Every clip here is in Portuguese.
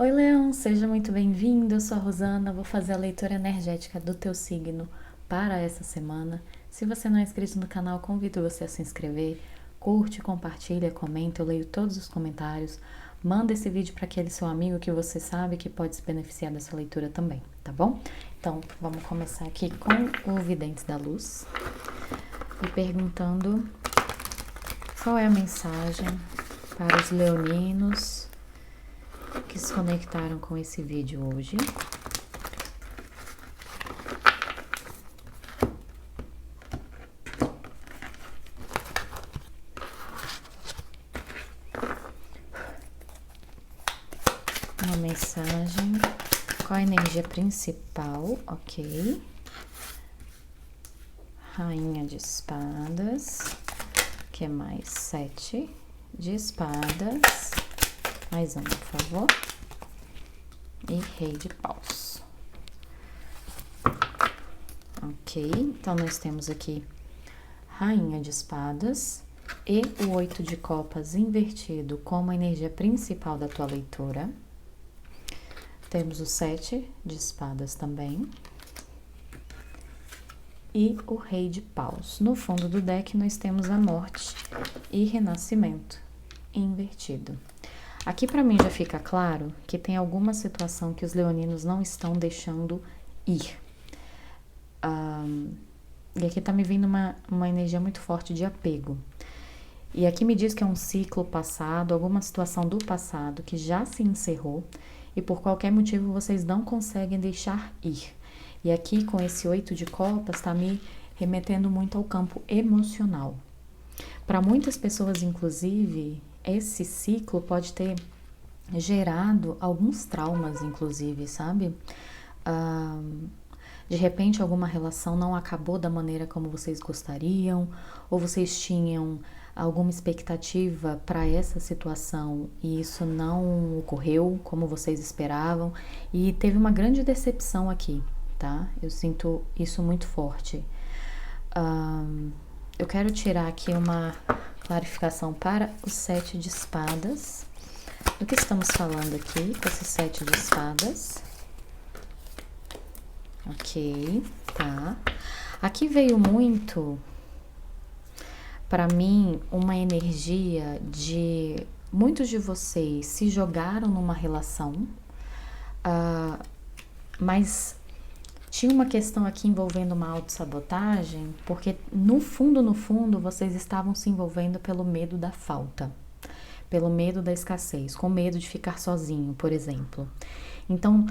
Oi, Leão, seja muito bem-vindo. Eu sou a Rosana, vou fazer a leitura energética do teu signo para essa semana. Se você não é inscrito no canal, convido você a se inscrever. Curte, compartilha, comenta, eu leio todos os comentários. Manda esse vídeo para aquele seu amigo que você sabe que pode se beneficiar dessa leitura também, tá bom? Então, vamos começar aqui com o Vidente da Luz e perguntando qual é a mensagem para os leoninos que se conectaram com esse vídeo hoje. Uma mensagem, qual a energia principal, ok. Rainha de espadas, que é mais 7 de espadas, mais uma, por favor. E rei de paus. Ok, então nós temos aqui rainha de espadas e o 8 de copas invertido como a energia principal da tua leitura. Temos o 7 de espadas também. E o rei de paus. No fundo do deck nós temos a morte e renascimento invertido. Aqui para mim já fica claro que tem alguma situação que os leoninos não estão deixando ir. E aqui tá me vindo uma energia muito forte de apego. E aqui me diz que é um ciclo passado, alguma situação do passado que já se encerrou e por qualquer motivo vocês não conseguem deixar ir. E aqui com esse 8 de copas tá me remetendo muito ao campo emocional. Para muitas pessoas, inclusive, esse ciclo pode ter gerado alguns traumas, inclusive, sabe? De repente alguma relação não acabou da maneira como vocês gostariam, ou vocês tinham alguma expectativa para essa situação e isso não ocorreu como vocês esperavam e teve uma grande decepção aqui, tá? Eu sinto isso muito forte. Eu quero tirar aqui uma clarificação para o 7 de espadas. Do que estamos falando aqui com esse 7 de espadas? Ok, tá. Aqui veio muito, para mim, uma energia de muitos de vocês se jogaram numa relação, mas tinha uma questão aqui envolvendo uma autossabotagem, porque no fundo, vocês estavam se envolvendo pelo medo da falta, pelo medo da escassez, com medo de ficar sozinho, por exemplo. Então,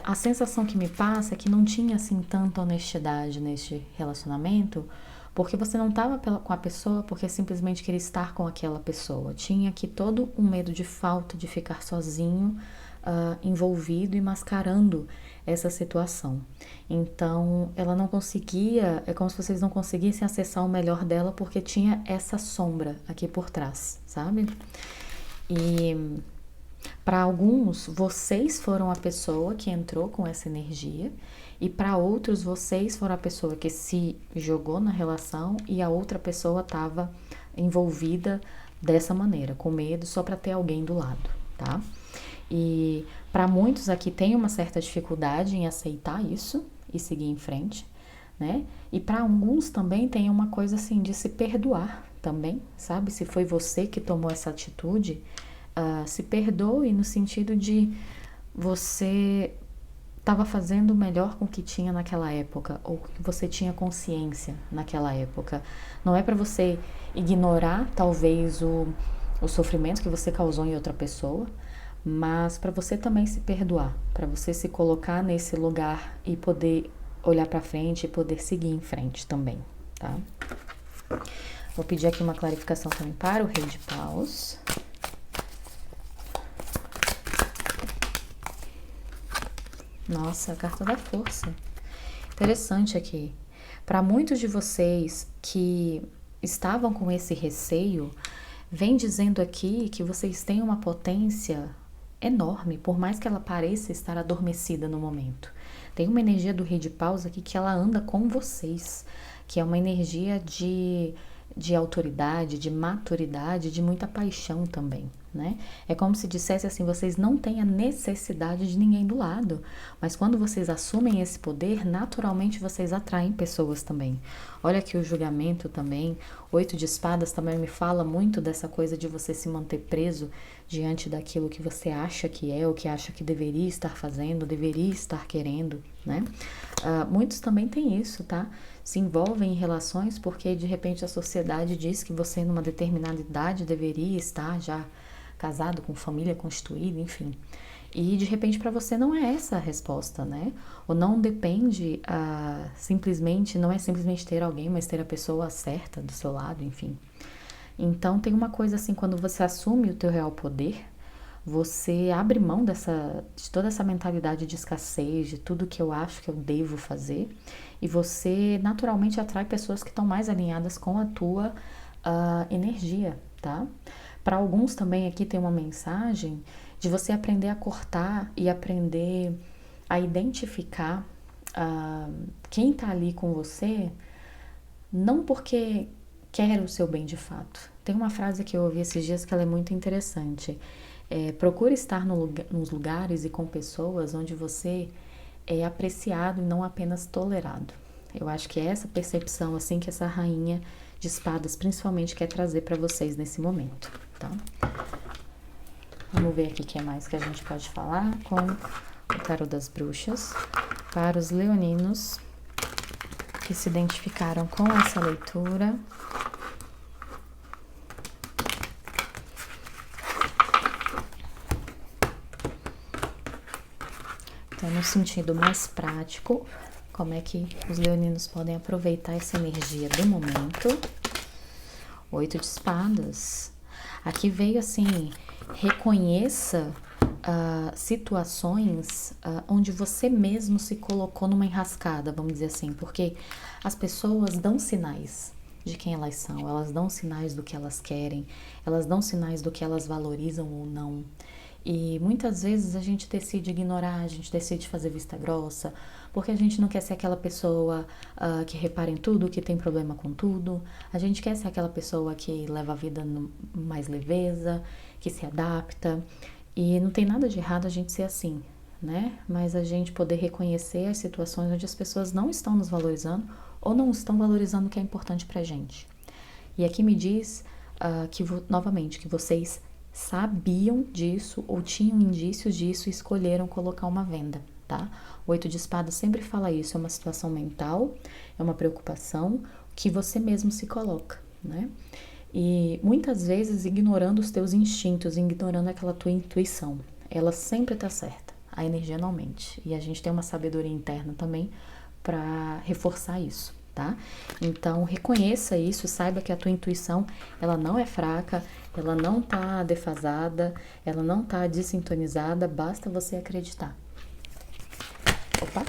a sensação que me passa é que não tinha assim tanta honestidade neste relacionamento, porque você não estava com a pessoa porque simplesmente queria estar com aquela pessoa. Tinha aqui todo um medo de falta, de ficar sozinho, envolvido e mascarando essa situação. Então, ela não conseguia, é como se vocês não conseguissem acessar o melhor dela porque tinha essa sombra aqui por trás, sabe? E para alguns, vocês foram a pessoa que entrou com essa energia, e para outros, vocês foram a pessoa que se jogou na relação e a outra pessoa estava envolvida dessa maneira, com medo só para ter alguém do lado, tá? E para muitos aqui tem uma certa dificuldade em aceitar isso e seguir em frente, né? E para alguns também tem uma coisa assim de se perdoar também, sabe? Se foi você que tomou essa atitude, se perdoe no sentido de você estava fazendo o melhor com o que tinha naquela época, ou que você tinha consciência naquela época. Não é para você ignorar, talvez, o sofrimento que você causou em outra pessoa, mas para você também se perdoar, para você se colocar nesse lugar e poder olhar para frente e poder seguir em frente também, tá? Vou pedir aqui uma clarificação também para o Rei de Paus. Nossa, a carta da força. Interessante aqui. Para muitos de vocês que estavam com esse receio, vem dizendo aqui que vocês têm uma potência enorme, por mais que ela pareça estar adormecida no momento. Tem uma energia do Rei de Paus aqui que ela anda com vocês, que é uma energia de autoridade, de maturidade, de muita paixão também, né? É como se dissesse assim, vocês não têm a necessidade de ninguém do lado, mas quando vocês assumem esse poder, naturalmente vocês atraem pessoas também. Olha aqui o julgamento também, 8 de espadas também me fala muito dessa coisa de você se manter preso diante daquilo que você acha que é, ou que acha que deveria estar fazendo, deveria estar querendo, né? Muitos também têm isso, tá? Se envolvem em relações porque de repente a sociedade diz que você numa determinada idade deveria estar já casado, com família constituída, enfim. E de repente para você não é essa a resposta, né? Ou não depende simplesmente, não é simplesmente ter alguém, mas ter a pessoa certa do seu lado, enfim. Então tem uma coisa assim, quando você assume o teu real poder, você abre mão de toda essa mentalidade de escassez, de tudo que eu acho que eu devo fazer, e você naturalmente atrai pessoas que estão mais alinhadas com a tua energia, tá? Para alguns também aqui tem uma mensagem de você aprender a cortar e aprender a identificar quem tá ali com você, não porque quer o seu bem de fato. Tem uma frase que eu ouvi esses dias que ela é muito interessante. Procure estar nos lugares e com pessoas onde você é apreciado e não apenas tolerado. Eu acho que é essa percepção assim que essa rainha de espadas principalmente quer trazer para vocês nesse momento, tá? Vamos ver aqui o que é mais que a gente pode falar com o tarô das bruxas para os leoninos que se identificaram com essa leitura. Então, no sentido mais prático, como é que os leoninos podem aproveitar essa energia do momento? 8 de espadas. Aqui veio assim, reconheça situações onde você mesmo se colocou numa enrascada, vamos dizer assim, porque as pessoas dão sinais de quem elas são, elas dão sinais do que elas querem, elas dão sinais do que elas valorizam ou não. E muitas vezes a gente decide ignorar, a gente decide fazer vista grossa, porque a gente não quer ser aquela pessoa que repara em tudo, que tem problema com tudo. A gente quer ser aquela pessoa que leva a vida mais leveza, que se adapta. E não tem nada de errado a gente ser assim, né? Mas a gente poder reconhecer as situações onde as pessoas não estão nos valorizando ou não estão valorizando o que é importante pra gente. E aqui me diz novamente, que vocês sabiam disso ou tinham indícios disso e escolheram colocar uma venda, tá? O 8 de espadas sempre fala isso, é uma situação mental, é uma preocupação que você mesmo se coloca, né? E muitas vezes ignorando os teus instintos, ignorando aquela tua intuição. Ela sempre tá certa, a energia não mente. E a gente tem uma sabedoria interna também para reforçar isso, tá? Então reconheça isso, saiba que a tua intuição, ela não é fraca, ela não tá defasada, ela não tá desintonizada, basta você acreditar. Opa!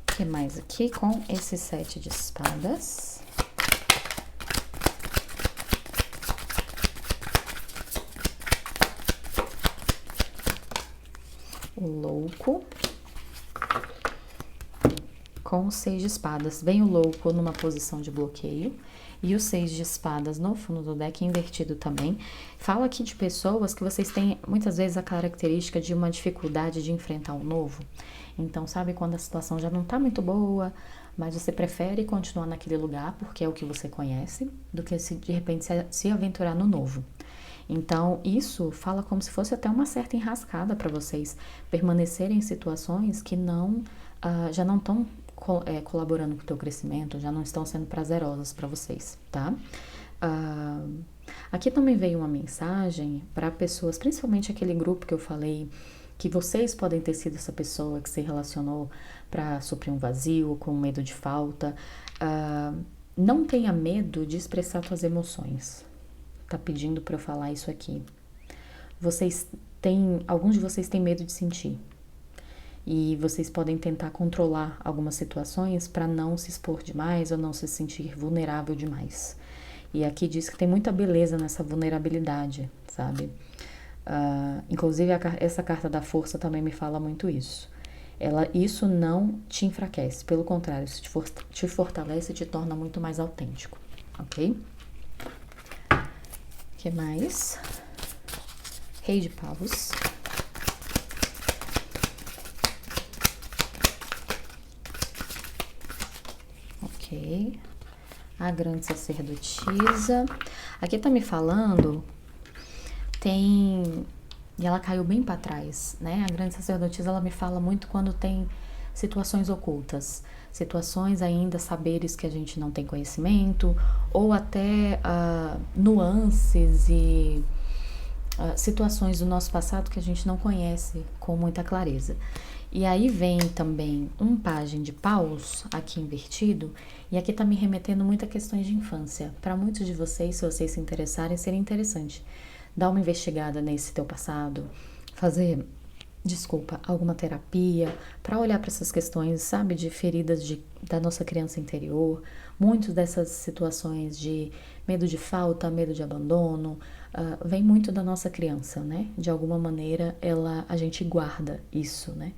O que mais aqui com esse 7 de espadas? O louco. Com o 6 de espadas. Vem o louco numa posição de bloqueio. E o 6 de espadas no fundo do deck invertido também. Fala aqui de pessoas que vocês têm muitas vezes a característica de uma dificuldade de enfrentar o novo. Então, sabe quando a situação já não tá muito boa, mas você prefere continuar naquele lugar porque é o que você conhece, do que de repente se aventurar no novo. Então, isso fala como se fosse até uma certa enrascada para vocês permanecerem em situações que já não estão colaborando com o teu crescimento, já não estão sendo prazerosas para vocês, tá? Aqui também veio uma mensagem para pessoas, principalmente aquele grupo que eu falei, que vocês podem ter sido essa pessoa que se relacionou para suprir um vazio, com medo de falta. Não tenha medo de expressar suas emoções. Tá pedindo para eu falar isso aqui. Alguns de vocês têm medo de sentir. E vocês podem tentar controlar algumas situações para não se expor demais ou não se sentir vulnerável demais. E aqui diz que tem muita beleza nessa vulnerabilidade, sabe? Inclusive essa carta da força também me fala muito isso. Isso não te enfraquece, pelo contrário, isso te fortalece e te torna muito mais autêntico, ok? Que mais? Rei de paus. Ok. A grande sacerdotisa. Aqui tá me falando, e ela caiu bem para trás, né? A grande sacerdotisa, ela me fala muito quando tem situações ocultas, situações ainda, saberes que a gente não tem conhecimento, ou até nuances e situações do nosso passado que a gente não conhece com muita clareza. E aí vem também um pajem de paus aqui invertido, e aqui tá me remetendo muito a questões de infância. Para muitos de vocês, se vocês se interessarem, seria interessante dar uma investigada nesse teu passado, fazer, alguma terapia, para olhar para essas questões, sabe, de feridas da nossa criança interior. Muitas dessas situações de medo de falta, medo de abandono, vem muito da nossa criança, né? De alguma maneira, a gente guarda isso, né?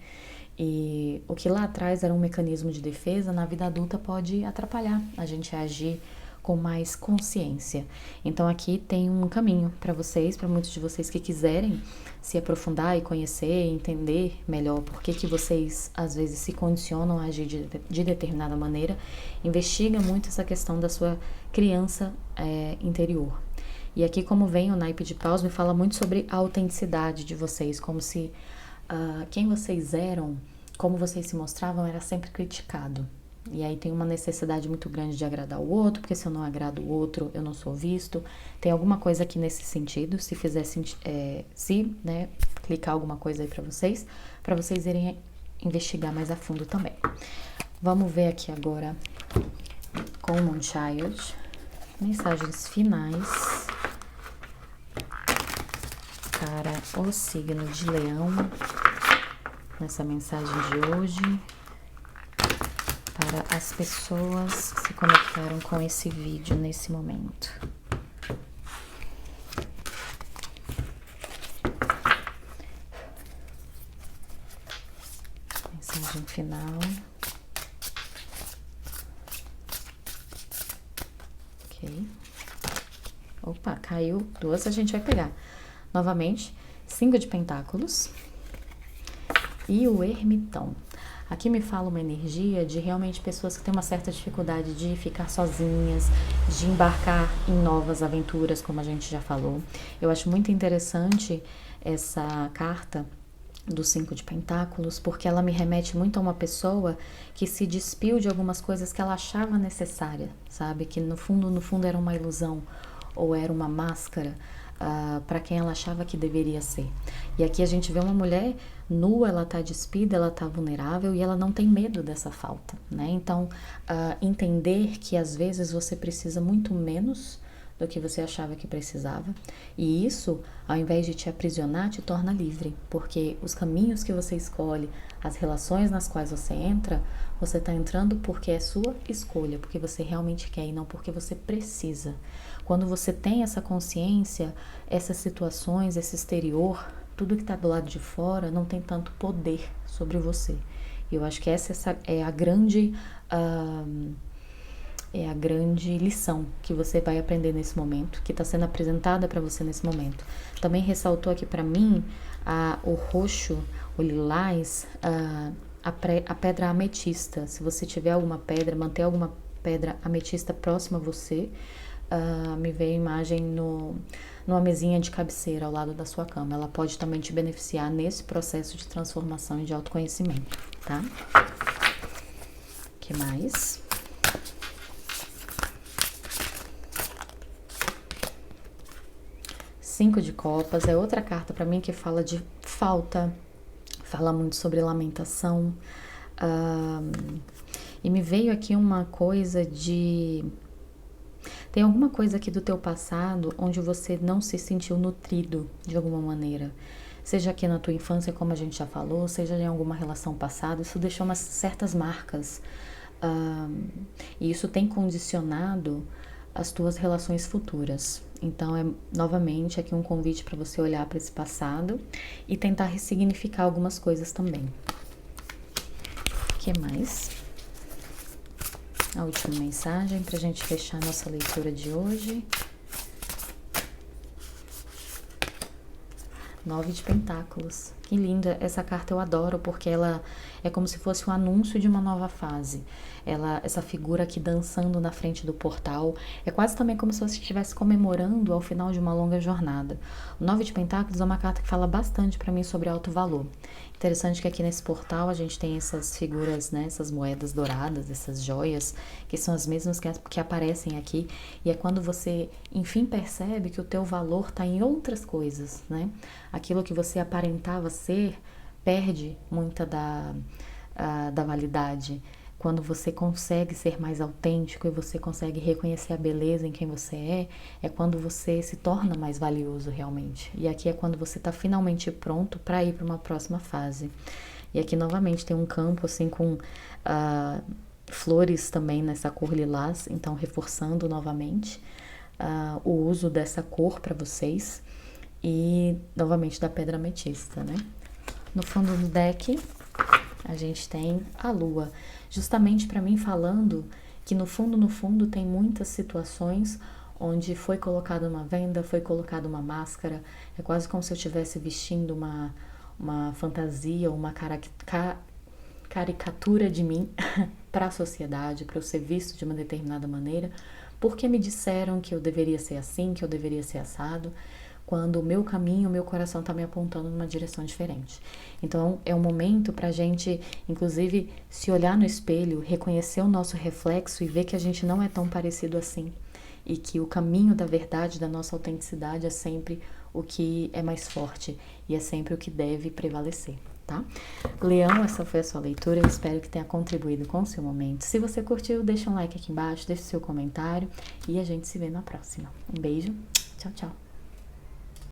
E o que lá atrás era um mecanismo de defesa, na vida adulta pode atrapalhar a gente a agir com mais consciência. Então aqui tem um caminho para vocês, para muitos de vocês que quiserem se aprofundar e conhecer, entender melhor por que vocês às vezes se condicionam a agir de determinada maneira. Investiga muito essa questão da sua criança interior. E aqui, como vem o naipe de paus, me fala muito sobre a autenticidade de vocês, como se quem vocês eram, como vocês se mostravam, era sempre criticado. E aí tem uma necessidade muito grande de agradar o outro, porque se eu não agrado o outro, eu não sou visto. Tem alguma coisa aqui nesse sentido, se fizer né, clicar alguma coisa aí para vocês irem investigar mais a fundo também. Vamos ver aqui agora com o Moonchild, mensagens finais para o signo de Leão, nessa mensagem de hoje, para as pessoas que se conectaram com esse vídeo nesse momento. Mensagem final. Ok. Opa, caiu duas, a gente vai pegar. Novamente, 5 de pentáculos e o ermitão. Aqui me fala uma energia de realmente pessoas que têm uma certa dificuldade de ficar sozinhas, de embarcar em novas aventuras, como a gente já falou. Eu acho muito interessante essa carta do 5 de pentáculos, porque ela me remete muito a uma pessoa que se despiu de algumas coisas que ela achava necessária, sabe? Que no fundo era uma ilusão ou era uma máscara para quem ela achava que deveria ser. E aqui a gente vê uma mulher nua, ela tá despida, ela tá vulnerável e ela não tem medo dessa falta, né? Então, entender que às vezes você precisa muito menos do que você achava que precisava, e isso, ao invés de te aprisionar, te torna livre, porque os caminhos que você escolhe, as relações nas quais você entra, você tá entrando porque é sua escolha, porque você realmente quer e não porque você precisa. Quando você tem essa consciência, essas situações, esse exterior, tudo que tá do lado de fora não tem tanto poder sobre você. E eu acho que essa é a grande lição que você vai aprender nesse momento, que está sendo apresentada para você nesse momento. Também ressaltou aqui para mim o roxo, o lilás, a pedra ametista. Se você tiver alguma pedra, manter alguma pedra ametista próxima a você, me veio a imagem numa mesinha de cabeceira ao lado da sua cama. Ela pode também te beneficiar nesse processo de transformação e de autoconhecimento, tá? O que mais? Cinco de copas é outra carta para mim que fala de falta, fala muito sobre lamentação, e me veio aqui uma coisa tem alguma coisa aqui do teu passado onde você não se sentiu nutrido de alguma maneira, seja aqui na tua infância, como a gente já falou, seja em alguma relação passada, isso deixou umas certas marcas, e isso tem condicionado as tuas relações futuras. Então é novamente aqui um convite para você olhar para esse passado e tentar ressignificar algumas coisas também. O que mais? A última mensagem para a gente fechar nossa leitura de hoje. 9 de Pentáculos. Que linda, essa carta eu adoro porque ela é como se fosse um anúncio de uma nova fase. Essa figura aqui dançando na frente do portal, é quase também como se você estivesse comemorando ao final de uma longa jornada. O 9 de Pentáculos é uma carta que fala bastante para mim sobre alto valor. Interessante que aqui nesse portal a gente tem essas figuras, né, essas moedas douradas, essas joias, que são as mesmas que aparecem aqui, e é quando você, enfim, percebe que o teu valor está em outras coisas, né? Aquilo que você aparentava ser perde muita da validade. Quando você consegue ser mais autêntico e você consegue reconhecer a beleza em quem você é quando você se torna mais valioso realmente. E aqui é quando você está finalmente pronto para ir para uma próxima fase. E aqui novamente tem um campo assim com flores também nessa cor lilás, então reforçando novamente o uso dessa cor para vocês. E novamente da pedra ametista, né? No fundo do deck a gente tem a lua, justamente para mim falando que no fundo tem muitas situações onde foi colocada uma venda, foi colocada uma máscara, é quase como se eu estivesse vestindo uma fantasia, uma caricatura de mim para a sociedade, para eu ser visto de uma determinada maneira, porque me disseram que eu deveria ser assim, que eu deveria ser assado, quando o meu caminho, o meu coração está me apontando numa direção diferente. Então, é um momento para a gente, inclusive, se olhar no espelho, reconhecer o nosso reflexo e ver que a gente não é tão parecido assim. E que o caminho da verdade, da nossa autenticidade é sempre o que é mais forte e é sempre o que deve prevalecer, tá? Leão, essa foi a sua leitura, eu espero que tenha contribuído com o seu momento. Se você curtiu, deixa um like aqui embaixo, deixa o seu comentário e a gente se vê na próxima. Um beijo, tchau, tchau!